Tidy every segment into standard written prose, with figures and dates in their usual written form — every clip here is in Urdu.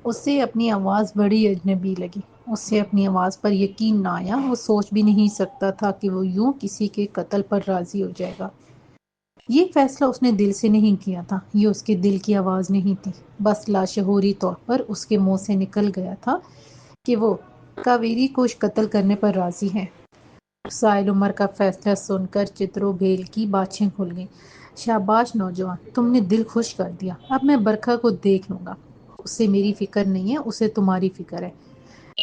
اسے اپنی آواز بڑی اجنبی لگی۔ اسے اپنی آواز پر یقین نہ آیا۔ وہ سوچ بھی نہیں سکتا تھا کہ وہ یوں کسی کے قتل پر راضی ہو جائے گا۔ یہ فیصلہ اس نے دل سے نہیں کیا تھا، یہ اس کے دل کی آواز نہیں تھی، بس لاشعوری طور پر اس کے منہ سے نکل گیا تھا کہ وہ کاویری کو قتل کرنے پر راضی ہے۔ ساحل عمر کا فیصلہ سن کر چترو بھیل کی باچھیں کھل گئیں۔ شاباش نوجوان، تم نے دل خوش کر دیا۔ اب میں برکھا کو دیکھ لوں گا۔ اسے میری فکر نہیں ہے، اسے تمہاری فکر ہے۔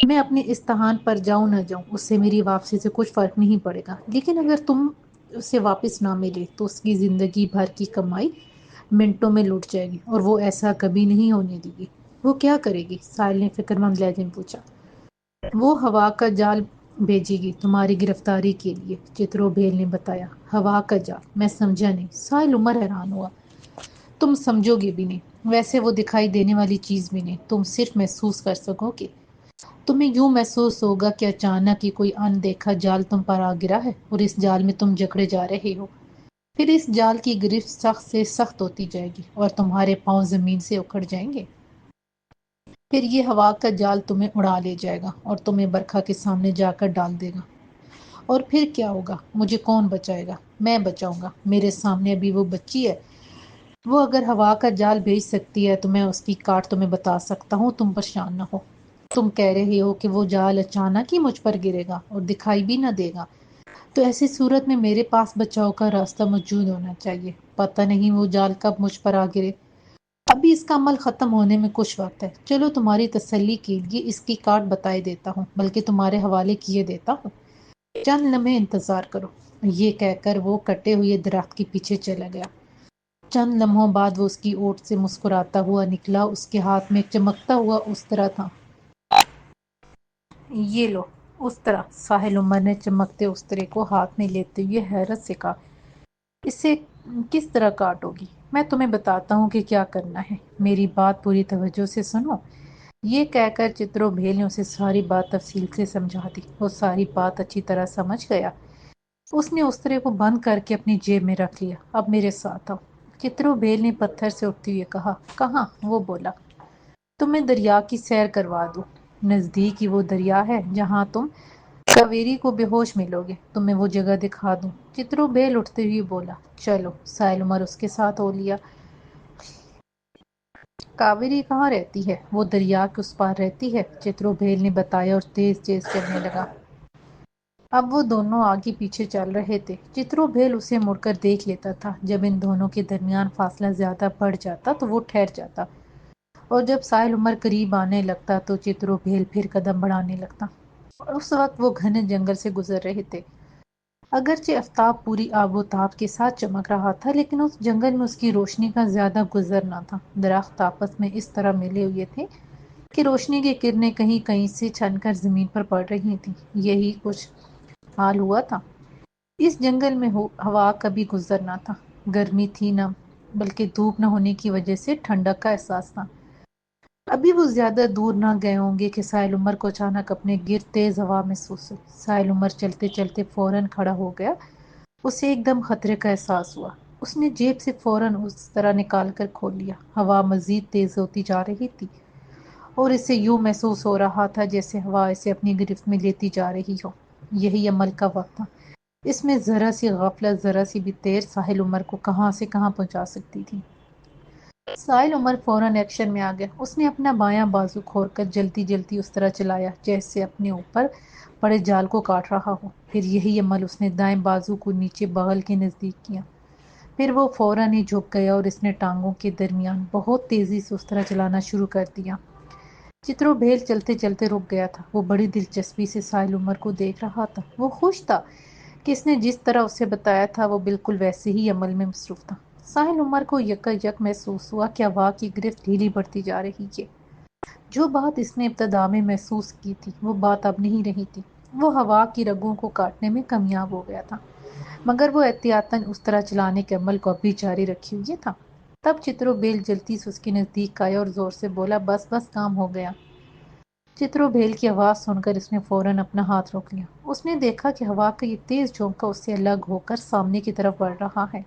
میں اپنے استحان پر جاؤں نہ جاؤں، اس سے میری واپسی سے کچھ فرق نہیں پڑے گا، لیکن اگر تم اسے واپس نہ ملے تو اس کی زندگی بھر کی کمائی منٹوں میں لوٹ جائے گی، اور وہ ایسا کبھی نہیں ہونے دے گی۔ وہ کیا کرے گی؟ ساحل نے فکر مند لہجے میں پوچھا۔ وہ ہوا کا جال بھیجے گی تمہاری گرفتاری کے لیے، چترو بھیل نے بتایا۔ ہوا کا جال؟ میں سمجھا نہیں۔ ساحل عمر حیران ہوا۔ تم سمجھو گے بھی نہیں، ویسے وہ دکھائی دینے والی چیز بھی نہیں، تم صرف محسوس کر سکو گے۔ تمہیں یوں محسوس ہوگا کہ اچانک ہی کوئی ان دیکھا جال تم پر آ گرا ہے اور اس جال میں تم جکڑے جا رہے ہو۔ پھر اس جال کی گرفت سخت سے سخت ہوتی جائے گی اور تمہارے پاؤں زمین سے اکھڑ جائیں گے۔ پھر یہ ہوا کا جال تمہیں اڑا لے جائے گا اور تمہیں برکھا کے سامنے جا کر ڈال دے گا۔ اور پھر کیا ہوگا؟ مجھے کون بچائے گا؟ میں بچاؤں گا۔ میرے سامنے ابھی وہ بچی ہے۔ وہ اگر ہوا کا جال بھیج سکتی ہے تو میں اس کی کاٹ تمہیں بتا سکتا ہوں، تم پریشان نہ ہو۔ تم کہہ رہے ہو کہ وہ جال اچانک ہی مجھ پر گرے گا اور دکھائی بھی نہ دے گا، تو ایسی صورت میں میرے پاس بچاؤ کا راستہ موجود ہونا چاہیے۔ پتہ نہیں وہ جال کب مجھ پر آ گرے۔ ابھی اس کا عمل ختم ہونے میں کچھ وقت ہے۔ چلو تمہاری تسلی کے لیے اس کی کاٹ بتائے دیتا ہوں، بلکہ تمہارے حوالے کیے دیتا ہوں۔ چند لمحے انتظار کرو۔ یہ کہہ کر وہ کٹے ہوئے درخت کے پیچھے چلا گیا۔ چند لمحوں بعد وہ اس کی اوٹ سے مسکراتا ہوا نکلا۔ اس کے ہاتھ میں چمکتا ہوا استرا تھا۔ یہ لو استرا۔ ساحل عمر نے چمکتے استرے کو ہاتھ میں لیتے ہوئے حیرت سے کہا۔ اسے کس طرح کاٹو گی؟ میں تمہیں بتاتا ہوں کہ کیا کرنا ہے، میری بات پوری توجہ سے سنو۔ یہ کہہ کر چترو بھیل نے اسے ساری بات تفصیل سے سمجھا دی۔ وہ ساری بات اچھی طرح سمجھ گیا۔ اس نے استرے کو بند کر کے اپنی جیب میں رکھ لیا۔ اب میرے ساتھ آؤ، چترو بھیل نے پتھر سے اٹھتے ہوئے کہا۔ کہاں؟ وہ بولا۔ تمہیں دریا کی سیر کروا دوں۔ نزدیک ہی وہ دریا ہے جہاں تم کاویری کو بے ہوش ملو گے، تمہیں وہ جگہ دکھا دوں۔ چترو بھیل اٹھتے ہوئے بولا۔ چلو۔ ساحل عمر اس کے ساتھ ہو لیا۔ کاویری کہاں رہتی ہے؟ وہ دریا کے اس پار رہتی ہے، چترو بھیل نے بتایا اور تیز تیز چلنے لگا۔ اب وہ دونوں آگے پیچھے چل رہے تھے۔ چترو بھیل اسے مڑ کر دیکھ لیتا تھا۔ جب ان دونوں کے درمیان فاصلہ زیادہ بڑھ جاتا تو وہ ٹھہر جاتا، اور جب ساحل عمر قریب آنے لگتا تو چترو بھیل پھر قدم بڑھانے لگتا۔ اس وقت وہ گھنے جنگل سے گزر رہے تھے۔ اگرچہ آفتاب پوری آب و تاب کے ساتھ چمک رہا تھا، لیکن اس جنگل میں اس کی روشنی کا زیادہ گزر نہ تھا۔ درخت آپس میں اس طرح ملے ہوئے تھے کہ روشنی کی کرنیں کہیں کہیں سے چھن کر زمین پر پڑ رہی تھیں۔ یہی کچھ حال ہوا تھا۔ اس جنگل میں ہوا کبھی گزر نہ تھا۔ گرمی تھی نہ، بلکہ دھوپ نہ ہونے کی وجہ سے ٹھنڈک کا احساس تھا۔ ابھی وہ زیادہ دور نہ گئے ہوں گے کہ ساحل عمر کو اچانک اپنے گرد تیز ہوا محسوس ہوئی۔ ساحل عمر چلتے چلتے فوراً کھڑا ہو گیا۔ اسے ایک دم خطرے کا احساس ہوا۔ اس نے جیب سے فوراً اس طرح نکال کر کھول لیا۔ ہوا مزید تیز ہوتی جا رہی تھی اور اسے یوں محسوس ہو رہا تھا جیسے ہوا اسے اپنی گرفت میں لیتی جا رہی ہو۔ یہی عمل کا وقت تھا۔ اس میں ذرا سی غفلت، ذرا سی بھی دیر ساحل عمر کو کہاں سے کہاں پہنچا سکتی تھی۔ ساحل عمر فوراً ایکشن میں آ گیا۔ اس نے اپنا بایاں بازو کھول کر جلدی جلدی اس طرح چلایا جیسے اپنے اوپر پڑے جال کو کاٹ رہا ہو۔ پھر یہی عمل اس نے دائیں بازو کو نیچے بغل کے نزدیک کیا۔ پھر وہ فوراً ہی جھک گیا اور اس نے ٹانگوں کے درمیان بہت تیزی سے اس طرح چلانا شروع کر دیا۔ چترو بھیل چلتے چلتے رک گیا تھا۔ وہ بڑی دلچسپی سے ساحل عمر کو دیکھ رہا تھا۔ وہ خوش تھا کہ اس نے جس طرح اسے بتایا تھا وہ بالکل ویسے ہی عمل میں مصروف تھا۔ ساحل عمر کو یک محسوس ہوا کہ ہوا کی گرفت ڈھیلی پڑتی جا رہی ہے۔ جو بات اس نے ابتدا میں محسوس کی تھی وہ بات اب نہیں رہی تھی۔ وہ ہوا کی رگوں کو کاٹنے میں کامیاب ہو گیا تھا، مگر وہ احتیاطاً اس طرح چلانے کے عمل کو اب بھی جاری رکھے ہوئے تھا۔ تب چترو بھیل جلدی سے اس کے نزدیک آیا اور زور سے بولا، بس بس، کام ہو گیا۔ چترو بھیل کی آواز سن کر اس نے فوراً اپنا ہاتھ روک لیا۔ اس نے دیکھا کہ ہوا کا یہ تیز جھونکا اس سے الگ ہو کر سامنے کی طرف بڑھ رہا ہے۔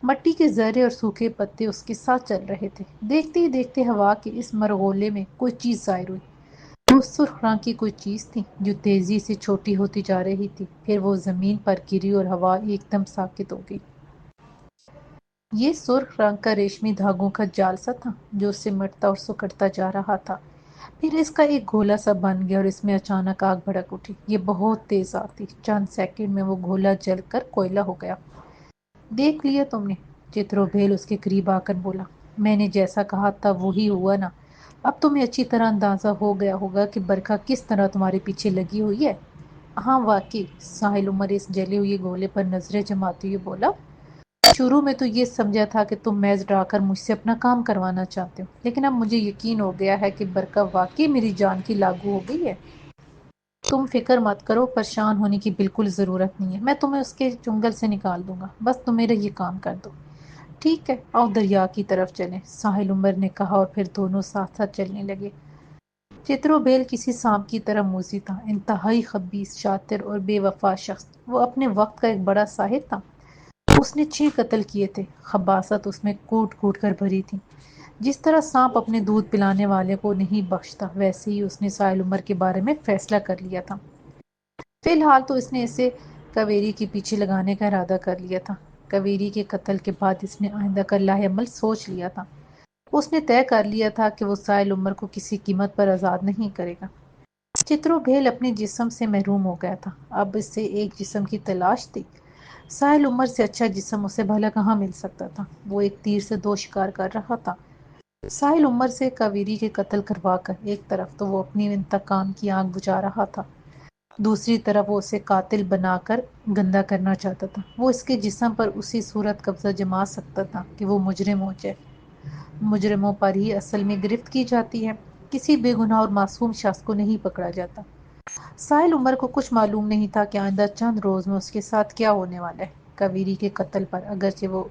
مٹی کے ذرے اور سوکھے پتے اس کے ساتھ چل رہے تھے۔ دیکھتے ہی دیکھتے ہوا کے اس مرغولے میں کوئی چیز ظاہر ہوئی۔ وہ سرخ رنگ کی کوئی چیز تھی جو تیزی سے چھوٹی ہوتی جا رہی تھی، پھر وہ زمین پر گری اور ہوا ایک دم ساکت ہو گئی۔ یہ سرخ رنگ کا ریشمی دھاگوں کا جال سا تھا جو سمٹتا اور سکڑتا جا رہا تھا، پھر اس کا ایک گولا سا بن گیا اور اس میں اچانک آگ بھڑک اٹھی۔ یہ بہت تیز آگ تھی، چند سیکنڈ میں وہ گولا جل کر کوئلہ ہو گیا۔ دیکھ لیا تم نے؟ چترو بھیل اس کے قریب آ کر بولا۔ میں نے جیسا کہا تھا وہی ہوا نا؟ اب تمہیں اچھی طرح اندازہ ہو گیا ہوگا کہ برکھا کس طرح تمہارے پیچھے لگی ہوئی ہے۔ ہاں واقعی، ساحل عمر اس جلے ہوئے گولے پر نظریں جماتے ہوئے بولا۔ شروع میں تو یہ سمجھا تھا کہ تم میز ڈرا کر مجھ سے اپنا کام کروانا چاہتے ہو، لیکن اب مجھے یقین ہو گیا ہے کہ برکھا واقعی میری جان کی لاگو ہو گئی ہے۔ تم فکر مت کرو، پریشان ہونے کی بالکل ضرورت نہیں ہے، میں تمہیں اس کے چنگل سے نکال دوں گا، بس تم میرا یہ کام کر دو۔ ٹھیک ہے، آؤ دریا کی طرف چلیں، ساحل عمر نے کہا اور پھر دونوں ساتھ ساتھ چلنے لگے۔ چترو بھیل کسی سانپ کی طرح موذی تھا، انتہائی خبیث، شاطر اور بے وفا شخص۔ وہ اپنے وقت کا ایک بڑا ساحر تھا۔ اس نے 6 قتل کیے تھے، خباثت اس میں کوٹ کوٹ کر بھری تھی۔ جس طرح سانپ اپنے دودھ پلانے والے کو نہیں بخشتا، ویسے ہی اس نے ساحل عمر کے بارے میں فیصلہ کر لیا تھا۔ فی الحال تو اس نے اسے کاویری کے پیچھے لگانے کا ارادہ کر لیا تھا۔ کاویری کے قتل کے بعد اس نے آئندہ کا لاہ عمل سوچ لیا تھا۔ اس نے طے کر لیا تھا کہ وہ ساحل عمر کو کسی قیمت پر آزاد نہیں کرے گا۔ چترو بھیل اپنے جسم سے محروم ہو گیا تھا، اب اسے ایک جسم کی تلاش تھی۔ ساحل عمر سے اچھا جسم اسے بھلا کہاں مل سکتا تھا؟ وہ ایک تیر سے 2 شکار کر رہا تھا۔ ساحل عمر سے کاویری کے قتل کروا کر ایک طرف تو وہ اپنی انتقام کی آگ بجھا رہا تھا، دوسری طرف وہ اسے قاتل بنا کر گندا کرنا چاہتا تھا۔ وہ اس کے جسم پر اسی صورت قبضہ جما سکتا تھا کہ وہ مجرم ہو جائے۔ مجرموں پر ہی اصل میں گرفت کی جاتی ہے، کسی بے گناہ اور معصوم شخص کو نہیں پکڑا جاتا۔ ساحل عمر کو کچھ معلوم نہیں تھا کہ آئندہ چند روز میں اس کے ساتھ کیا ہونے والا ہے۔ کاویری کے قتل پر اگرچہ وہ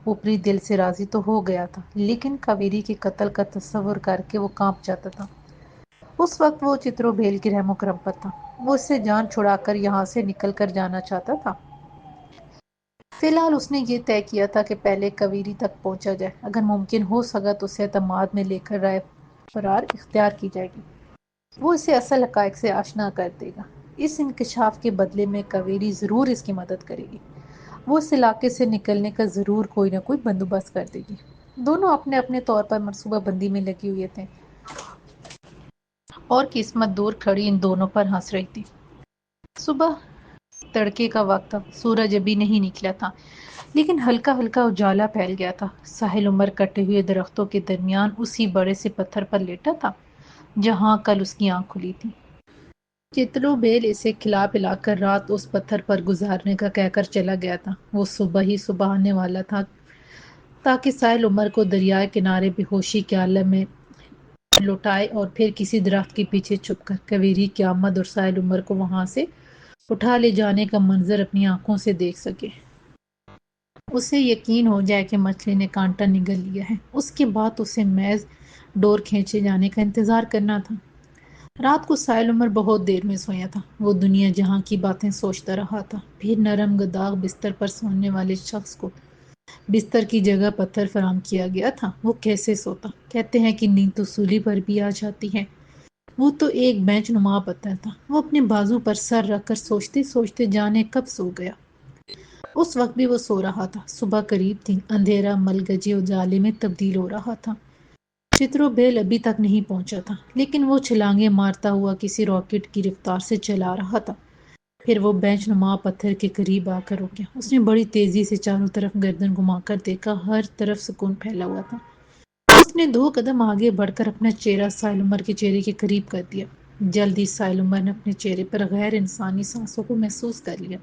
اوپری دل سے راضی تو ہو گیا تھا، لیکن کاویری کے قتل کا تصور کر کے وہ کانپ جاتا تھا۔ اس وقت وہ چترو بھیل کی رحم و کرم پر تھا، وہ اس سے جان چھڑا کر یہاں سے نکل کر جانا چاہتا تھا۔ فی الحال اس نے یہ طے کیا تھا کہ پہلے کاویری تک پہنچا جائے، اگر ممکن ہو سکا تو اسے اعتماد میں لے کر راہ فرار اختیار کی جائے گی۔ وہ اسے اصل حقائق سے آشنا کر دے گا۔ اس انکشاف کے بدلے میں کاویری ضرور اس کی مدد کرے گی، وہ اس علاقے سے نکلنے کا ضرور کوئی نہ کوئی بندوبست کر دے گی۔ دونوں اپنے اپنے طور پر منصوبہ بندی میں لگے ہوئے تھے، اور قسمت دور کھڑی ان دونوں پر ہنس رہی تھی۔ صبح تڑکے کا وقت تھا، سورج ابھی نہیں نکلا تھا، لیکن ہلکا ہلکا اجالا پھیل گیا تھا۔ ساحل عمر کٹے ہوئے درختوں کے درمیان اسی بڑے سے پتھر پر لیٹا تھا جہاں کل اس کی آنکھ کھلی تھی۔ چترو بھیل اسے کھلا پلا کر رات اس پتھر پر گزارنے کا کہہ کر چلا گیا تھا۔ وہ صبح ہی صبح آنے والا تھا تاکہ ساحل عمر کو دریائے کنارے بے ہوشی کے عالم میں لوٹائے اور پھر کسی درخت کے پیچھے چھپ کر کاویری کی آمد اور ساحل عمر کو وہاں سے اٹھا لے جانے کا منظر اپنی آنکھوں سے دیکھ سکے۔ اسے یقین ہو جائے کہ مچھلی نے کانٹا نگل لیا ہے، اس کے بعد اسے میز ڈور کھینچے جانے کا انتظار کرنا تھا۔ رات کو ساحل عمر بہت دیر میں سویا تھا، وہ دنیا جہاں کی باتیں سوچتا رہا تھا۔ پھر نرم گداغ بستر پر سونے والے شخص کو بستر کی جگہ پتھر فراہم کیا گیا تھا، وہ کیسے سوتا؟ کہتے ہیں کہ نیند تو سولی پر بھی آ جاتی ہے۔ وہ تو ایک بینچ نما پتھر تھا، وہ اپنے بازو پر سر رکھ کر سوچتے سوچتے جانے کب سو گیا۔ اس وقت بھی وہ سو رہا تھا، صبح قریب تھی، اندھیرا ملگجے اجالے میں تبدیل ہو رہا تھا۔ چترو بھیل ابھی تک نہیں پہنچا تھا، لیکن وہ چھلانگیں مارتا ہوا کسی راکٹ کی رفتار سے چلا رہا تھا۔ پھر وہ بینچ نما پتھر کے قریب آ کر رکا۔ اس نے بڑی تیزی سے چاروں طرف گردن گھما کر دیکھا، ہر طرف سکون پھیلا ہوا تھا۔ اس نے 2 قدم آگے بڑھ کر اپنا چہرہ ساحل عمر کے چہرے کے قریب کر دیا۔ جلد ہی ساحل عمر نے اپنے چہرے پر غیر انسانی سانسوں کو محسوس کر لیا۔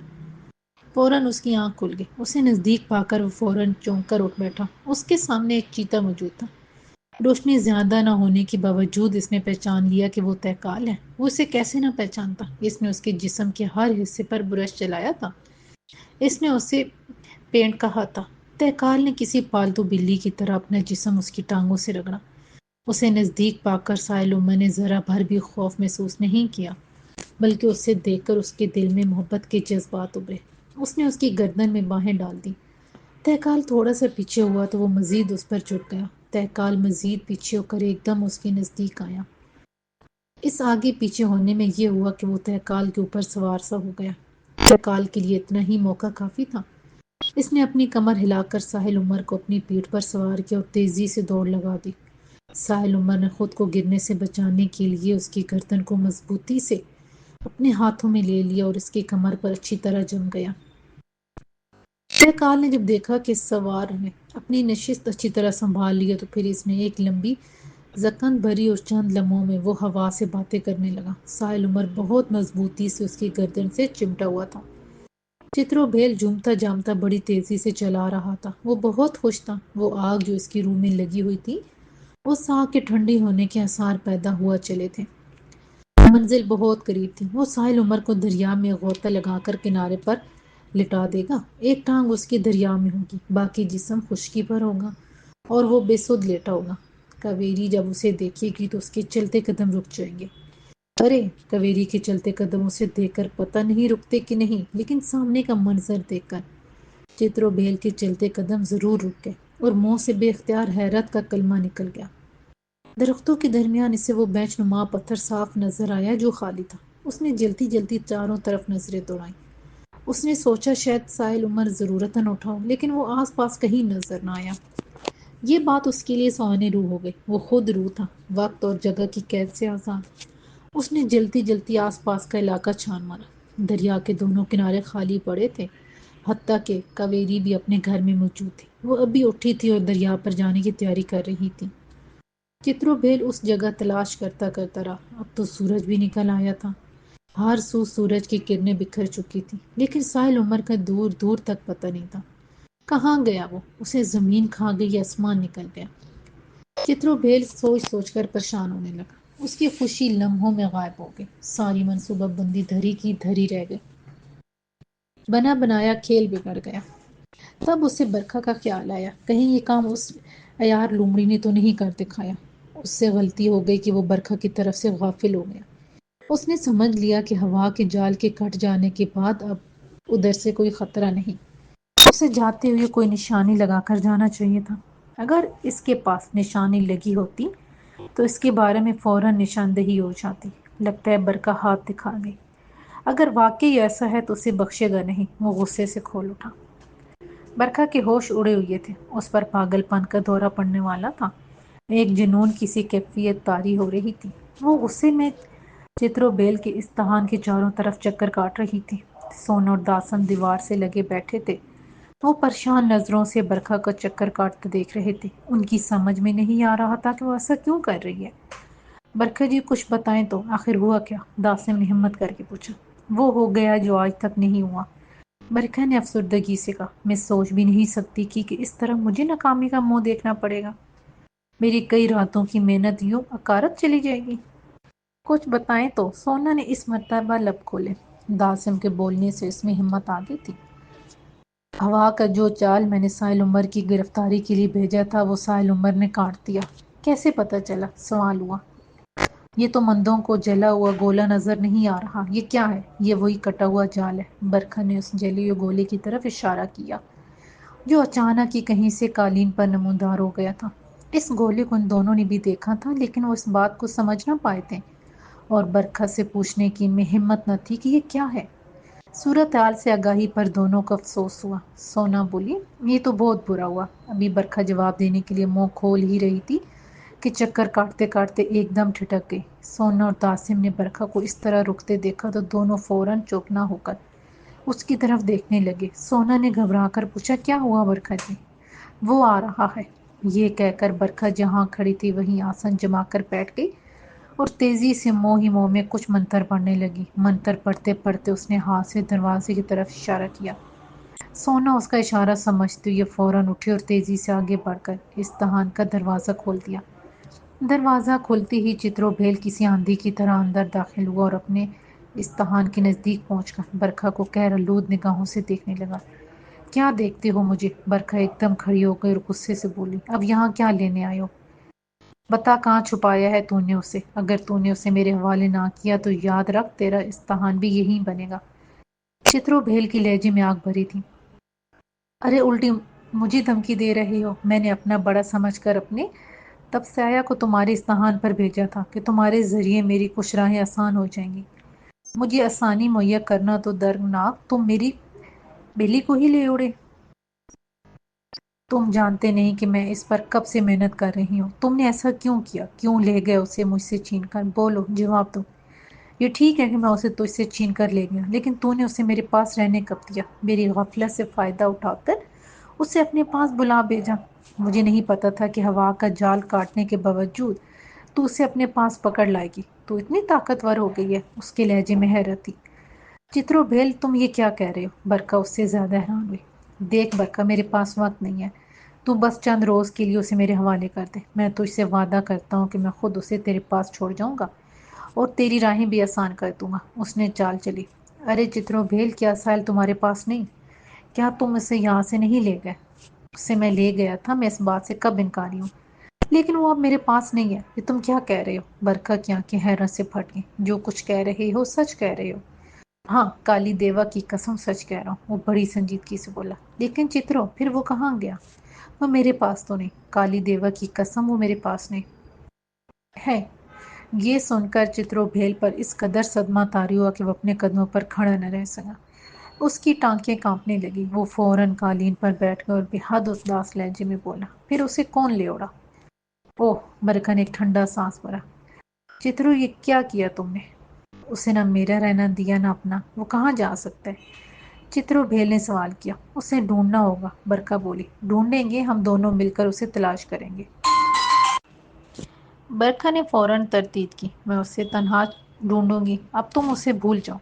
فوراً اس کی آنکھ کھل گئی، اسے نزدیک پا کر وہ فوراً چونک کر اٹھ بیٹھا۔ اس کے سامنے ایک چیتا موجود تھا۔ روشنی زیادہ نہ ہونے کے باوجود اس نے پہچان لیا کہ وہ تہکال ہے۔ وہ اسے کیسے نہ پہچانتا؟ اس نے اس کے جسم کے ہر حصے پر برش چلایا تھا، اس نے اسے پینٹ کہا تھا۔ تہکال نے کسی پالتو بلی کی طرح اپنا جسم اس کی ٹانگوں سے رگڑا۔ اسے نزدیک پا کر ساحل عمر نے ذرا بھر بھی خوف محسوس نہیں کیا، بلکہ اسے دیکھ کر اس کے دل میں محبت کے جذبات ابھرے۔ اس نے اس کی گردن میں باہیں ڈال دی تہکال تھوڑا سا پیچھے ہوا تو وہ مزید اس پر چڑھ گیا۔ تہکال مزید پیچھے ہو کر ایک دم اس کے نزدیک آیا۔ اس آگے پیچھے ہونے میں یہ ہوا کہ وہ تہکال کے اوپر سوار سا ہو گیا۔ تہکال کے لیے اتنا ہی موقع کافی تھا۔ اس نے اپنی کمر ہلا کر ساحل عمر کو اپنی پیٹھ پر سوار کیا اور تیزی سے دوڑ لگا دی۔ ساحل عمر نے خود کو گرنے سے بچانے کے لیے اس کی گردن کو مضبوطی سے اپنے ہاتھوں میں لے لیا اور اس کی کمر پر اچھی طرح جم گیا۔ تہکال نے جب دیکھا کہ سوار نے اپنی نشست اچھی طرح سنبھال لیا تو پھر اس نے ایک لمبی زکند بھری اور چند لمحوں میں وہ ہوا سے باتیں کرنے لگا۔ ساحل عمر بہت مضبوطی سے اس کی گردن سے چمٹا ہوا تھا۔ چترو بھیل جھومتا جامتا بڑی تیزی سے چلا رہا تھا۔ وہ بہت خوش تھا۔ وہ آگ جو اس کی روح میں لگی ہوئی تھی، اس آگ کے ٹھنڈی ہونے کے آثار پیدا ہوا چلے تھے۔ منزل بہت قریب تھی۔ وہ ساحل عمر کو دریا میں غوطہ لگا کر کنارے پر لٹا دے گا۔ ایک ٹانگ اس کی دریا میں ہوگی، باقی جسم خشکی پر ہوگا اور وہ بے سدھ لیٹا ہوگا۔ کاویری جب اسے دیکھے گی تو اس کے چلتے قدم رک جائیں گے۔ ارے کاویری کے چلتے قدم اسے دیکھ کر پتہ نہیں رکتے کہ نہیں، لیکن سامنے کا منظر دیکھ کر چترو بھیل کے چلتے قدم ضرور رک گئے اور منہ سے بے اختیار حیرت کا کلمہ نکل گیا۔ درختوں کے درمیان اسے وہ بینچ نما پتھر صاف نظر آیا جو خالی تھا۔ اس نے جلتی جلتی چاروں طرف نظریں دوڑائیں۔ اس نے سوچا شاید ساحل عمر ضرورتاً اٹھا ہو، لیکن وہ آس پاس کہیں نظر نہ آیا۔ یہ بات اس کے لیے سونے روح ہو گئی۔ وہ خود روح تھا، وقت اور جگہ کی قید سے آزاد۔ اس نے جلتی جلتی آس پاس کا علاقہ چھان مارا۔ دریا کے دونوں کنارے خالی پڑے تھے، حتیٰ کہ کاویری بھی اپنے گھر میں موجود تھی۔ وہ ابھی اٹھی تھی اور دریا پر جانے کی تیاری کر رہی تھی۔ چترو بھیل اس جگہ تلاش کرتا کرتا رہا۔ اب تو سورج بھی نکل آیا تھا۔ ہر سو سورج کی کرنیں بکھر چکی تھی، لیکن ساحل عمر کا دور دور تک پتہ نہیں تھا۔ کہاں گیا وہ؟ اسے زمین کھا گئی، آسمان نکل گیا؟ چترو بھیل سوچ سوچ کر پریشان ہونے لگا۔ اس کی خوشی لمحوں میں غائب ہو گئی۔ ساری منصوبہ بندی دھری کی دھری رہ گئی۔ بنا بنایا کھیل بگڑ گیا۔ تب اسے برکھا کا خیال آیا، کہیں یہ کام اس عیار لومڑی نے تو نہیں کر دکھایا۔ اس سے غلطی ہو گئی کہ وہ برکھا کی طرف سے غافل ہو گیا۔ اس نے سمجھ لیا کہ ہوا کے جال کے کٹ جانے کے بعد اب ادھر سے کوئی خطرہ نہیں۔ اسے جاتے ہوئے کوئی نشانی لگا کر جانا چاہیے تھا۔ اگر اس کے پاس نشانی لگی ہوتی تو اس کے بارے میں فوراً نشاندہی ہو جاتی۔ لگتا ہے برکھا ہاتھ دکھا گئی۔ اگر واقعی ایسا ہے تو اسے بخشے گا نہیں۔ وہ غصے سے کھول اٹھا۔ برکھا کے ہوش اڑے ہوئے تھے۔ اس پر پاگل پن کا دورہ پڑنے والا تھا۔ ایک جنون کسی کیفیت طاری ہو رہی تھی۔ وہ غصے میں چترو بھیل کے استحان کے چاروں طرف چکر کاٹ رہی تھی۔ سونا اور داسن دیوار سے لگے بیٹھے تھے۔ وہ پریشان نظروں سے برکھا کا چکر کاٹتے دیکھ رہے تھے۔ ان کی سمجھ میں نہیں آ رہا تھا کہ وہ ایسا کیوں کر رہی ہے۔ برکھا جی کچھ بتائیں تو، آخر ہوا کیا؟ داسن نے ہمت کر کے پوچھا۔ وہ ہو گیا جو آج تک نہیں ہوا، برکھا نے افسردگی سے کہا۔ میں سوچ بھی نہیں سکتی کہ اس طرح مجھے ناکامی کا منہ دیکھنا پڑے گا۔ میری کئی راتوں کی محنت یوں اکارت چلی جائے گی۔ کچھ بتائیں تو، سونا نے اس مرتبہ لب کھولے۔ داسن کے بولنے سے اس میں ہمت آ گئی تھی۔ ہوا کا جو چال میں نے ساحل عمر کی گرفتاری کے لیے بھیجا تھا وہ ساحل عمر نے کاٹ دیا۔ کیسے پتہ چلا؟ سوال ہوا۔ یہ تو مندوں کو جلا ہوا گولا نظر نہیں آ رہا۔ یہ کیا ہے؟ یہ وہی کٹا ہوا جال ہے۔ برکھا نے اس جلے ہوئے گولے کی طرف اشارہ کیا جو اچانک ہی کہیں سے قالین پر نمودار ہو گیا تھا۔ اس گولے کو ان دونوں نے بھی دیکھا تھا، لیکن وہ اس بات کو سمجھ نہ پائے تھے اور برکھا سے پوچھنے کی ان میں ہمت نہ تھی کہ یہ کیا ہے۔ صورتحال سے آگاہی پر دونوں کو افسوس ہوا۔ سونا بولی، یہ تو بہت برا ہوا۔ ابھی برکھا جواب دینے کے لیے منہ کھول ہی رہی تھی کہ چکر کاٹتے کاٹتے ایک دم ٹھٹک گئی۔ سونا اور داسم نے برکھا کو اس طرح رکتے دیکھا تو دونوں فوراً چوکنا ہو کر اس کی طرف دیکھنے لگے۔ سونا نے گھبرا کر پوچھا، کیا ہوا برکھا جی؟ وہ آ رہا ہے۔ یہ کہہ کر برکھا جہاں کھڑی تھی وہیں آسن جما کر بیٹھ گئی اور تیزی سے منہ ہی منہ میں کچھ منتر پڑھنے لگی۔ منتر پڑھتے پڑھتے اس نے ہاتھ سے دروازے کی طرف اشارہ کیا۔ سونا اس کا اشارہ سمجھتے ہوئے فوراً اٹھی اور تیزی سے آگے بڑھ کر استحان کا دروازہ کھول دیا۔ دروازہ کھلتے ہی چترو بھیل کسی آندھی کی طرح اندر داخل ہوا اور اپنے استحان کے نزدیک پہنچ کر برکھا کو قہر آلود نگاہوں سے دیکھنے لگا۔ کیا دیکھتے ہو مجھے؟ برکھا ایک دم کھڑی ہو گئی اور غصے سے بولی، اب یہاں کیا لینے آئے ہو؟ بتا کہاں چھپایا ہے تو نے اسے؟ اگر تو نے اسے میرے حوالے نہ کیا تو یاد رکھ تیرا استحان بھی یہیں بنے گا۔ چترو بھیل کی لہجے میں آگ بھری تھی۔ ارے الٹی مجھے دھمکی دے رہے ہو؟ میں نے اپنا بڑا سمجھ کر اپنے تب سایہ کو تمہارے استحان پر بھیجا تھا کہ تمہارے ذریعے میری کچھ راہیں آسان ہو جائیں گی۔ مجھے آسانی مہیا کرنا تو درناک، تم میری بلی کو ہی لے اڑے۔ تم جانتے نہیں کہ میں اس پر کب سے محنت کر رہی ہوں۔ تم نے ایسا کیوں کیا؟ کیوں لے گئے اسے مجھ سے چھین کر؟ بولو، جواب دو۔ یہ ٹھیک ہے کہ میں اسے تجھ سے چھین کر لے گیا، لیکن تو نے اسے میرے پاس رہنے کب دیا؟ میری غفلت سے فائدہ اٹھا کر اسے اپنے پاس بلا بھیجا۔ مجھے نہیں پتا تھا کہ ہوا کا جال کاٹنے کے باوجود تو اسے اپنے پاس پکڑ لائے گی۔ تو اتنی طاقتور ہو گئی ہے؟ اس کے لہجے میں حیرت تھی۔ چترو بھیل، تم یہ کیا کہہ رہے ہو؟ برکا اس سے زیادہ حیران ہوئی۔ دیکھ برکا، میرے پاس وقت نہیں ہے، تو بس چند روز کے لیے اسے میرے حوالے کر دے۔ میں تجھ سے وعدہ کرتا ہوں کہ میں خود اسے تیرے پاس چھوڑ جاؤں گا اور تیری راہیں بھی آسان کر دوں گا۔ اس نے چال چلی۔ ارے چترو بھیل، کیا ساحل تمہارے پاس نہیں؟ کیا تم اسے یہاں سے نہیں لے گئے؟ اسے میں لے گیا تھا، میں اس بات سے کب انکاری ہوں، لیکن وہ اب میرے پاس نہیں ہے۔ یہ تم کیا کہہ رہے ہو؟ برکھا کی آنکھیں حیرت سے پھٹ گئیں۔ جو کچھ کہہ رہے ہو سچ کہہ رہے ہو؟ ہاں، کالی دیوا کی قسم سچ کہہ رہا ہوں، وہ بڑی سنجیدگی سے بولا۔ لیکن چترو، پھر وہ کہاں گیا؟ وہ میرے پاس تو نہیں، کالی دیوا کی قسم وہ میرے پاس نہیں ہے۔ یہ سن کر چترو بھیل پر اس قدر صدمہ طاری ہوا کہ وہ اپنے قدموں پر کھڑا نہ رہ سکا۔ اس کی ٹانکیں کانپنے لگی۔ وہ فوراً قالین پر بیٹھ گیا اور بے حد اداس لہجے میں بولا، پھر اسے کون لے اڑا؟ اوہ! برکھا نے ایک ٹھنڈا سانس بھرا۔ چترو، یہ کیا کیا تم نے؟ اسے نہ میرا رہنا دیا نہ اپنا، وہ کہاں جا سکتا ہے؟ چترو بھیل نے سوال کیا۔ اسے ڈھونڈنا ہوگا، برکھا بولی۔ ڈھونڈیں گے، ہم دونوں مل کر اسے تلاش کریں گے۔ برکھا نے فوراً تردید کی۔ میں اسے تنہا ڈھونڈوں گی؟ اب تم اسے بھول جاؤ،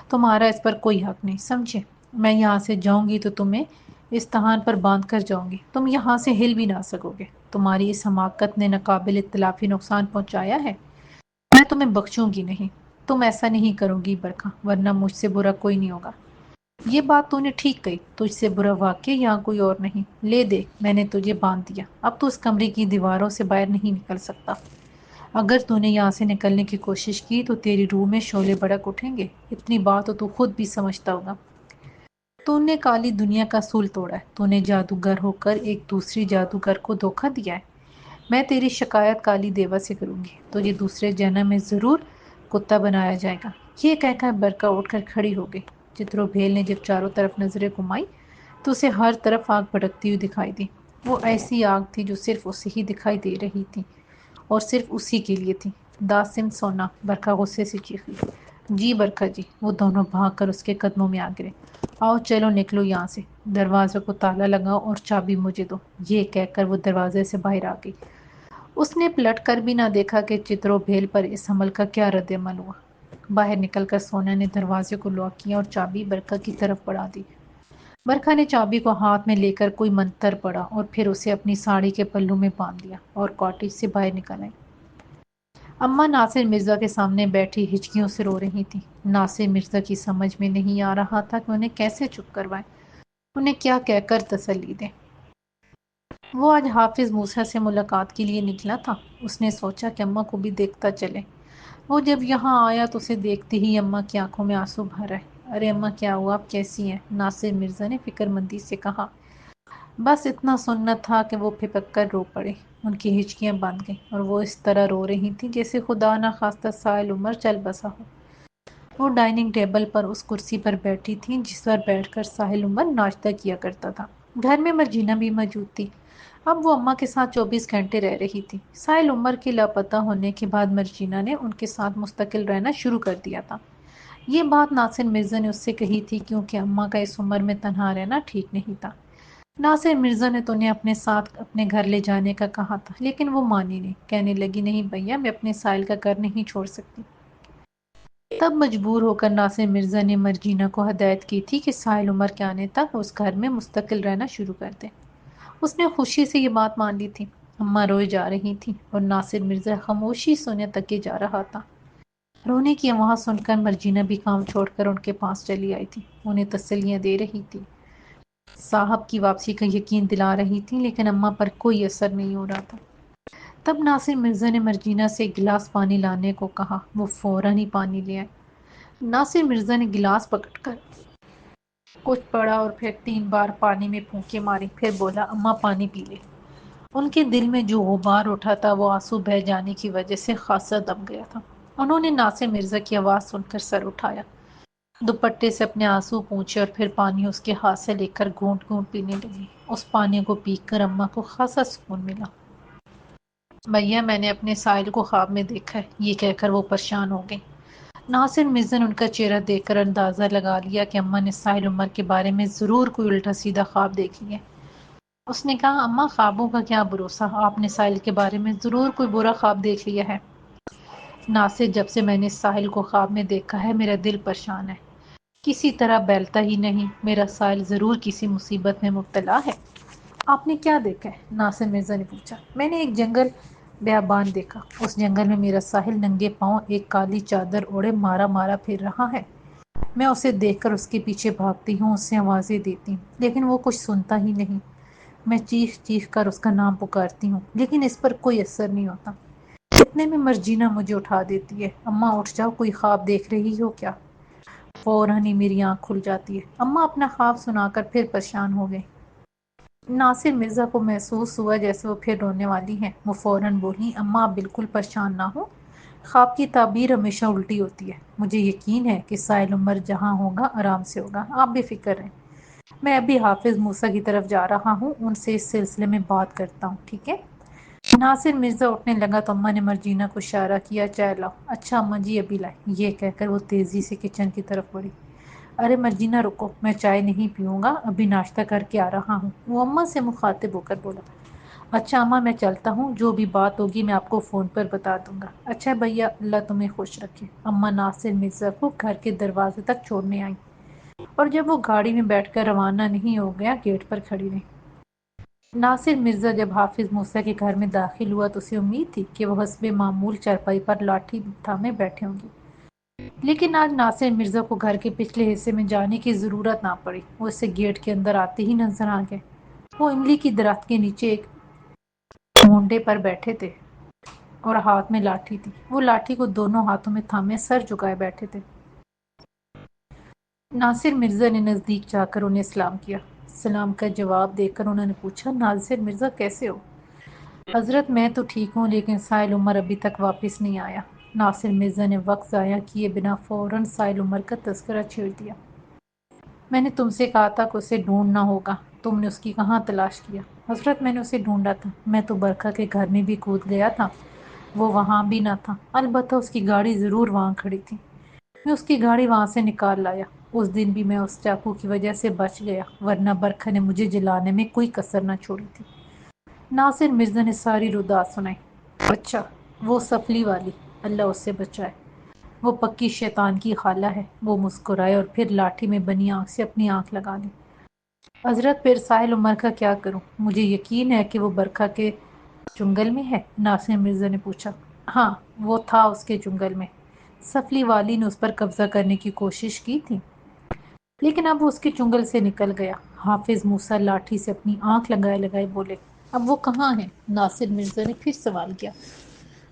تمہارا اس پر کوئی حق نہیں، سمجھے؟ میں یہاں سے جاؤں گی تو تمہیں استحان پر باندھ کر جاؤں گی، تم یہاں سے ہل بھی نہ سکو گے۔ تمہاری اس حماقت نے ناقابل اختلافی نقصان پہنچایا ہے، میں تمہیں بخشوں گی نہیں۔ تم ایسا نہیں کرو گی برکھا، ورنہ مجھ سے برا کوئی نہیں ہوگا۔ یہ بات تو نے ٹھیک کہی، تجھ سے برا واقعی یہاں کوئی اور نہیں۔ لے دیکھ، میں نے تجھے باندھ دیا، اب تو اس کمرے کی دیواروں سے باہر نہیں نکل سکتا۔ اگر تو نے یہاں سے نکلنے کی کوشش کی تو تیری روح میں شعلے بھڑک اٹھیں گے، اتنی بات تو خود بھی سمجھتا ہوگا۔ تو نے کالی دنیا کا اصول توڑا ہے، تو نے جادوگر ہو کر ایک دوسری جادوگر کو دھوکہ دیا ہے۔ میں تیری شکایت کالی دیوا سے کروں گی، تجھے دوسرے جنم میں ضرور کتا بنایا جائے گا۔ یہ کہہ کر برکھا اٹھ کر کھڑی ہو گئی۔ چترو بھیل نے جب چاروں طرف نظریں گھمائی تو اسے ہر طرف آگ بھڑکتی ہوئی دکھائی دی۔ وہ ایسی آگ تھی جو صرف اسے ہی دکھائی دے رہی تھی اور صرف اسی کے لیے تھی۔ داسم سونا، برکھا غصے سے چیخی۔ جی برکھا جی، وہ دونوں بھاگ کر اس کے قدموں میں آ گرے۔ آؤ چلو نکلو یہاں سے، دروازے کو تالا لگاؤ اور چابی مجھے دو۔ یہ کہہ کر وہ دروازے سے باہر آ گئی۔ اس نے پلٹ کر بھی نہ دیکھا کہ چترو بھیل پر اس حمل کا کیا رد عمل ہوا۔ باہر نکل کر سونا نے دروازے کو لاک کیا اور چابی برکھا کی طرف بڑھا دی۔ برکھا نے چابی کو ہاتھ میں لے کر کوئی منتر پڑھا اور پھر اسے اپنی ساڑی کے پلو میں باندھ لیا اور کاٹیج سے باہر نکل آئی۔ اماں ناصر مرزا کے سامنے بیٹھی ہچکیوں سے رو رہی تھیں۔ ناصر مرزا کی سمجھ میں نہیں آ رہا تھا کہ انہیں کیسے چپ کروائیں، انہیں کیا کہہ کر تسلی دیں۔ وہ آج حافظ موسیٰ سے ملاقات کے لیے نکلا تھا۔ اس نے سوچا کہ اماں کو بھی دیکھتا چلے۔ وہ جب یہاں آیا تو اسے دیکھتے ہی اماں کی آنکھوں میں آنسو بھر آئے۔ ارے اماں، کیا ہوا؟ آپ کیسی ہیں؟ ناصر مرزا نے فکر مندی سے کہا۔ بس اتنا سننا تھا کہ وہ پھپک کر رو پڑے۔ ان کی ہچکیاں بند گئیں اور وہ اس طرح رو رہی تھیں جیسے خدا نخواستہ سائل عمر چل بسا ہو۔ وہ ڈائننگ ٹیبل پر اس کرسی پر بیٹھی تھیں جس پر بیٹھ کر ساحل عمر ناشتہ کیا کرتا تھا۔ گھر میں مرجینہ بھی موجود تھی۔ اب وہ اماں کے ساتھ 24 گھنٹے رہ رہی تھی۔ ساحل عمر کے لاپتہ ہونے کے بعد مرجینہ نے ان کے ساتھ مستقل رہنا شروع کر دیا تھا۔ یہ بات ناصر مرزا نے اس سے کہی تھی کیونکہ اماں کا اس عمر میں تنہا رہنا ٹھیک نہیں تھا۔ ناصر مرزا نے تو انہیں اپنے ساتھ اپنے گھر لے جانے کا کہا تھا، لیکن وہ مانی نہیں، کہنے لگی نہیں بھیا، میں اپنے ساحل کا گھر نہیں چھوڑ سکتی۔ تب مجبور ہو کر ناصر مرزا نے مرجینہ کو ہدایت کی تھی کہ ساحل عمر کے آنے تک اس گھر میں مستقل رہنا شروع کر دے۔ اس نے خوشی سے یہ بات مان لی تھی۔ اماں روئے جا رہی تھی اور ناصر مرزا خاموشی سونے تکے جا رہا تھا۔ رونے کی آواز سن کر مرجینہ بھی کام چھوڑ کر ان کے پاس چلی آئی تھی، انہیں تسلیاں دے رہی تھی، صاحب کی واپسی کا یقین دلا رہی تھی، لیکن اماں پر کوئی اثر نہیں ہو رہا تھا۔ تب ناصر مرزا نے مرجینہ سے ایک گلاس پانی لانے کو کہا۔ وہ فوراً ہی پانی لے آئے۔ ناصر مرزا نے گلاس پکڑ کر کچھ پڑا اور پھر 3 بار پانی میں پھونکے ماری، پھر بولا اماں پانی پی لے۔ ان کے دل میں جو غبار اٹھا تھا وہ آنسو بہہ جانے کی وجہ سے خاصا دب گیا تھا۔ انہوں نے ناصر مرزا کی آواز سن کر سر اٹھایا، دوپٹے سے اپنے آنسو پونچھے اور پھر پانی اس کے ہاتھ سے لے کر گھونٹ گھونٹ پینے لگی۔ اس پانی کو پی کر اماں کو خاصا سکون ملا۔ بھیا میں نے اپنے ساحل کو خواب میں دیکھا ہے، یہ کہہ کر وہ پریشان ہو گئی۔ ناصر مرزا نے ان کا چہرہ دیکھ کر اندازہ لگا لیا کہ اماں نے ساحل عمر کے بارے میں ضرور کوئی الٹا سیدھا خواب دیکھ لیا۔ اس نے کہا اماں خوابوں کا کیا بھروسہ، آپ نے ساحل کے بارے میں ضرور کوئی برا خواب دیکھ لیا ہے۔ ناصر جب سے میں نے ساحل کو خواب میں دیکھا ہے میرا دل پریشان ہے، کسی طرح بیلتا ہی نہیں، میرا ساحل ضرور کسی مصیبت میں مبتلا ہے۔ آپ نے کیا دیکھا ہے؟ ناصر مرزا نے پوچھا۔ میں نے ایک جنگل بیابان دیکھا، اس جنگل میں میرا ساحل ننگے پاؤں ایک کالی چادر اوڑھے مارا مارا پھر رہا ہے۔ میں اسے دیکھ کر اس کے پیچھے بھاگتی ہوں، اسے آوازیں دیتی ہوں لیکن وہ کچھ سنتا ہی نہیں۔ میں چیخ چیخ کر اس کا نام پکارتی ہوں لیکن اس پر کوئی اثر نہیں ہوتا۔ اتنے میں مرجینا مجھے اٹھا دیتی ہے، اماں اٹھ جاؤ، کوئی خواب دیکھ رہی ہو کیا؟ فوراً ہی میری آنکھ کھل جاتی ہے۔ اماں اپنا خواب سنا کر پھر پریشان ہو گئی۔ ناصر مرزا کو محسوس ہوا جیسے وہ پھر رونے والی ہیں۔ وہ فوراً بولی اماں آپ بالکل پریشان نہ ہو، خواب کی تعبیر ہمیشہ الٹی ہوتی ہے۔ مجھے یقین ہے کہ ساحل عمر جہاں ہوگا آرام سے ہوگا، آپ بے فکر رہیں۔ میں ابھی حافظ موسیٰ کی طرف جا رہا ہوں، ان سے اس سلسلے میں بات کرتا ہوں، ٹھیک ہے؟ ناصر مرزا اٹھنے لگا تو اماں نے مرجینا کو اشارہ کیا، چائے لاؤ۔ اچھا اماں جی ابھی لائے، یہ کہہ کر وہ تیزی سے کچن کی طرف بڑھی۔ ارے مرجینا رکو، میں چائے نہیں پیوں گا، ابھی ناشتہ کر کے آ رہا ہوں، وہ اماں سے مخاطب ہو کر بولا۔ اچھا اماں میں چلتا ہوں، جو بھی بات ہوگی میں آپ کو فون پر بتا دوں گا۔ اچھا بھیا، اللہ تمہیں خوش رکھے۔ اماں ناصر مرزا کو گھر کے دروازے تک چھوڑنے آئیں اور جب وہ گاڑی میں بیٹھ کر روانہ نہیں ہو گیا گیٹ پر کھڑی رہی۔ ناصر مرزا جب حافظ موسیٰ کے گھر میں داخل ہوا تو اسے امید تھی کہ وہ حسب معمول چارپائی پر لاٹھی تھامے بیٹھے ہوں گے، لیکن آج ناصر مرزا کو گھر کے پچھلے حصے میں جانے کی ضرورت نہ پڑی، وہ اسے گیٹ کے اندر آتے ہی نظر آ گئے۔ وہ املی کی درخت کے نیچے ایک مونڈے پر بیٹھے تھے اور ہاتھ میں لاٹھی تھی، وہ لاٹھی کو دونوں ہاتھوں میں تھامے سر جھکائے بیٹھے تھے۔ ناصر مرزا نے نزدیک جا کر انہیں سلام کیا۔ سلام کا جواب دے کر انہوں نے پوچھا ناصر مرزا کیسے ہو؟ حضرت میں تو ٹھیک ہوں لیکن ساحل عمر ابھی تک واپس نہیں آیا۔ ناصر مرزا نے وقت ضائع کیے بنا فوراً ساحل عمر کا تذکرہ چھیڑ دیا۔ میں نے تم سے کہا تھا کہ اسے ڈھونڈنا ہوگا، تم نے اس کی کہاں تلاش کیا؟ حضرت میں نے اسے ڈھونڈا تھا، میں تو برکھا کے گھر میں بھی کود گیا تھا، وہ وہاں بھی نہ تھا، البتہ اس کی گاڑی ضرور وہاں کھڑی تھی، میں اس کی گاڑی وہاں سے نکال لایا۔ اس دن بھی میں اس چاقو کی وجہ سے بچ گیا، ورنہ برکھا نے مجھے جلانے میں کوئی کسر نہ چھوڑی تھی۔ ناصر مرزا نے ساری رداعت سنائی۔ اچھا وہ سفلی والی، اللہ اس سے بچائے، وہ پکی شیطان کی خالہ ہے۔ وہ مسکرائے اور پھر لاٹھی میں بنی آنکھ سے اپنی آنکھ لگا لی۔ حضرت پھر ساحل عمر کا کیا کروں؟ مجھے یقین ہے کہ وہ برکھا کے چنگل میں ہے، ناصر مرزا نے پوچھا۔ ہاں وہ تھا اس کے چنگل میں، سفلی والی نے اس پر قبضہ کرنے کی کوشش کی تھی لیکن اب وہ اس کے چنگل سے نکل گیا۔ حافظ موسیٰ لاٹھی سے اپنی آنکھ لگائے لگائے بولے۔ اب وہ کہاں ہیں؟ ناصر مرزا نے پھر سوال کیا۔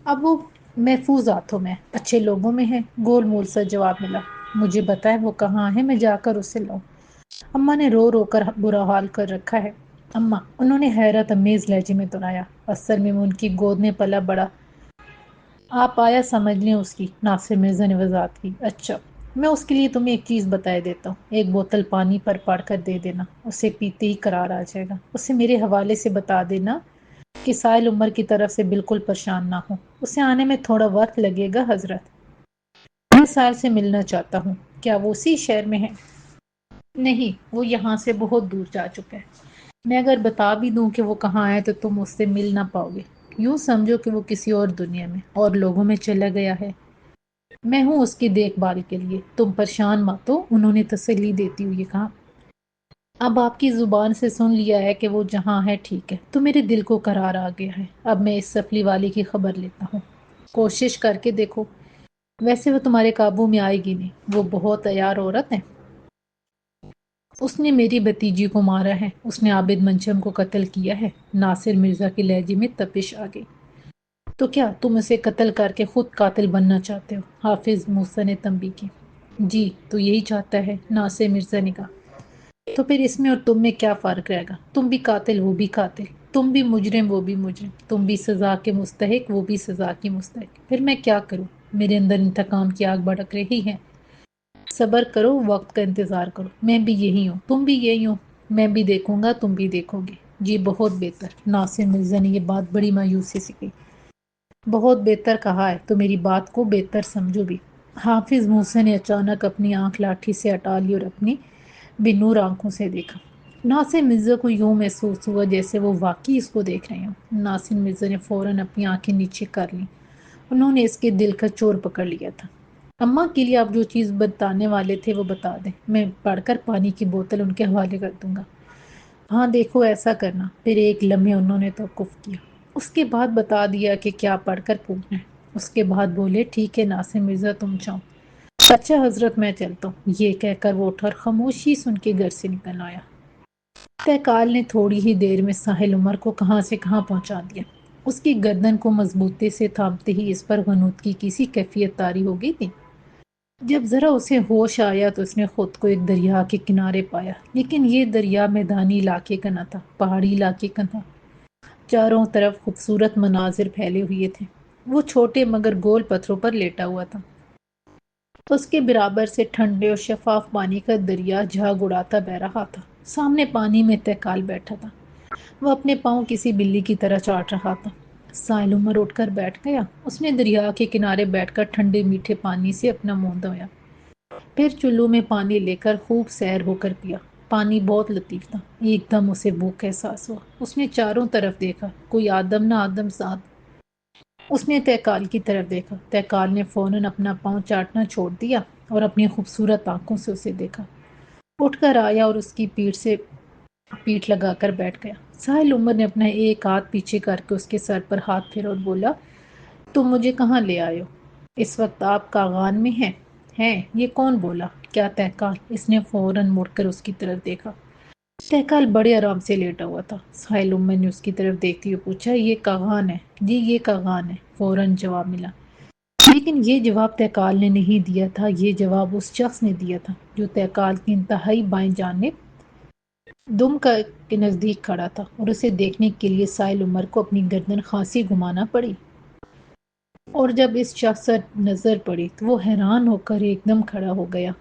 اب وہ محفوظ ہاتھوں میں، اچھے لوگوں میں ہے، گول مول سا جواب ملا۔ مجھے بتائے وہ کہاں ہے، میں جا کر اسے لاؤں۔ اماں نے رو رو کر برا حال کر رکھا ہے۔ اماں، انہوں نے حیرت امیز لہجے میں دہرایا، اصل میں ان کی گود میں پلا بڑا آپ آیا سمجھ لیں اس کی۔ ناصر مرزا نے وضاحت کی۔ اچھا میں اس کے لیے تمہیں ایک چیز بتائے دیتا ہوں، ایک بوتل پانی پر پڑھ کر دے دینا، اسے پیتے ہی قرار آ جائے گا۔ اسے میرے حوالے سے بتا دینا کہ ساحل عمر کی طرف سے بالکل پریشان نہ ہو، اسے آنے میں تھوڑا وقت لگے گا۔ حضرت میں ساحل سے ملنا چاہتا ہوں، کیا وہ اسی شہر میں ہے؟ نہیں، وہ یہاں سے بہت دور جا چکا ہے، میں اگر بتا بھی دوں کہ وہ کہاں ہے تو تم اس سے مل نہ پاؤ گے، یوں سمجھو کہ وہ کسی اور دنیا میں اور لوگوں میں چلا گیا ہے، میں ہوں اس کی دیکھ بھال کے لیے، تم پریشان مت ہو، انہوں نے تسلی دیتی ہوئی کہا۔ اب آپ کی زبان سے سن لیا ہے کہ وہ جہاں ہے ٹھیک ہے تو میرے دل کو قرار آ گیا ہے، اب میں اس سفلی والی کی خبر لیتا ہوں، کوشش کر کے دیکھو، ویسے وہ تمہارے قابو میں آئے گی نہیں، وہ بہت عیار عورت ہے، اس نے میری بھتیجی کو مارا ہے، اس نے عابد منجم کو قتل کیا ہے۔ ناصر مرزا کے لہجے میں تپش آ گئی۔ تو کیا تم اسے قتل کر کے خود قاتل بننا چاہتے ہو؟ حافظ موسیٰ نے تنبیہ کی۔ جی تو یہی چاہتا ہے، ناصر مرزا نے کہا۔ تو پھر اس میں اور تم میں کیا فرق رہے گا؟ تم بھی قاتل، وہ بھی قاتل، تم بھی مجرم، وہ بھی مجرم، تم بھی سزا کے مستحق، وہ بھی سزا کی مستحق، پھر میں کیا کروں؟ میرے اندر انتقام کی آگ بھڑک رہی ہے۔ صبر کرو، وقت کا انتظار کرو، میں بھی یہی ہوں، تم بھی یہی ہو، میں بھی دیکھوں گا، تم بھی دیکھو گے۔ جی بہت بہتر، ناصر مرزا نے یہ بات بڑی مایوسی سے کی۔ بہت بہتر کہا ہے، تو میری بات کو بہتر سمجھو بھی۔ حافظ موسیٰ نے اچانک اپنی آنکھ لاٹھی سے ہٹا لی اور اپنی بے نور آنکھوں سے دیکھا۔ ناصر مرزا کو یوں محسوس ہوا جیسے وہ واقعی اس کو دیکھ رہے ہوں۔ ناصر مرزا نے فوراً اپنی آنکھیں نیچے کر لیں۔ انہوں نے اس کے دل کا چور پکڑ لیا تھا۔ اماں کے لیے آپ جو چیز بتانے والے تھے وہ بتا دیں، میں پڑھ کر پانی کی بوتل ان کے حوالے کر دوں گا۔ ہاں دیکھو ایسا کرنا۔ پھر ایک لمحے انہوں نے توقف کیا، اس کے بعد بتا دیا کہ کیا پڑھ کر پوچھنا ہے۔ اس کے بعد بولے، ٹھیک ہے ناصر مرزا تم چاہو۔ اچھا حضرت میں چلتا ہوں، یہ کہہ کر وہ اٹھا اور خاموشی سے ان کے گھر سے نکل آیا۔ تہکال نے تھوڑی ہی دیر میں ساحل عمر کو کہاں سے کہاں پہنچا دیا۔ اس کی گردن کو مضبوطی سے تھامتے ہی اس پر غنودگی کی کسی کیفیت طاری ہو گئی تھی۔ جب ذرا اسے ہوش آیا تو اس نے خود کو ایک دریا کے کنارے پایا، لیکن یہ دریا میدانی علاقے کا نہ تھا، پہاڑی علاقے کا تھا۔ چاروں طرف خوبصورت مناظر پھیلے ہوئے تھے۔ وہ چھوٹے مگر گول پتھروں پر لیٹا ہوا تھا۔ اس کے برابر سے ٹھنڈے اور شفاف پانی کا دریا جھاگ اڑاتا بہہ رہا تھا۔ سامنے پانی میں تہکال بیٹھا تھا، وہ اپنے پاؤں کسی بلی کی طرح چاٹ رہا تھا۔ ساحل عمر اٹھ کر بیٹھ گیا۔ اس نے دریا کے کنارے بیٹھ کر ٹھنڈے میٹھے پانی سے اپنا منہ دھویا، پھر چلو میں پانی لے کر خوب سیر ہو کر پیا۔ پانی بہت لطیف تھا۔ ایک دم اسے بھوک کا احساس ہوا۔ اس نے چاروں طرف دیکھا، کوئی آدم نہ آدم ساتھ۔ اس نے تہکال کی طرف دیکھا۔ تہکال نے فوراً اپنا پاؤں چاٹنا چھوڑ دیا اور اپنی خوبصورت آنکھوں سے اسے دیکھا۔ اٹھ کر آیا اور اس کی پیٹھ سے پیٹھ لگا کر بیٹھ گیا۔ ساحل عمر نے اپنا ایک ہاتھ پیچھے کر کے اس کے سر پر ہاتھ پھیرا اور بولا، تم مجھے کہاں لے آئے ہو؟ اس وقت آپ کاغان میں ہیں؟ یہ کون بولا؟ کیا تہکال؟ اس نے فوراً مڑ کر اس کی طرف دیکھا۔ تہکال بڑے آرام سے لیٹا ہوا تھا۔ ساحل عمر نے اس کی طرف دیکھتے ہوئے پوچھا، یہ کاغان ہے؟ جی یہ کاغان ہے، فوراً جواب ملا۔ لیکن یہ جواب تہکال نے نہیں دیا تھا، یہ جواب اس شخص نے دیا تھا جو تہکال کی انتہائی بائیں جانب دم کے نزدیک کھڑا تھا، اور اسے دیکھنے کے لیے ساحل عمر کو اپنی گردن خاصی گھمانا پڑی۔ اور جب اس شخص پر نظر پڑی تو وہ حیران ہو کر ایک دم کھڑا ہو گیا۔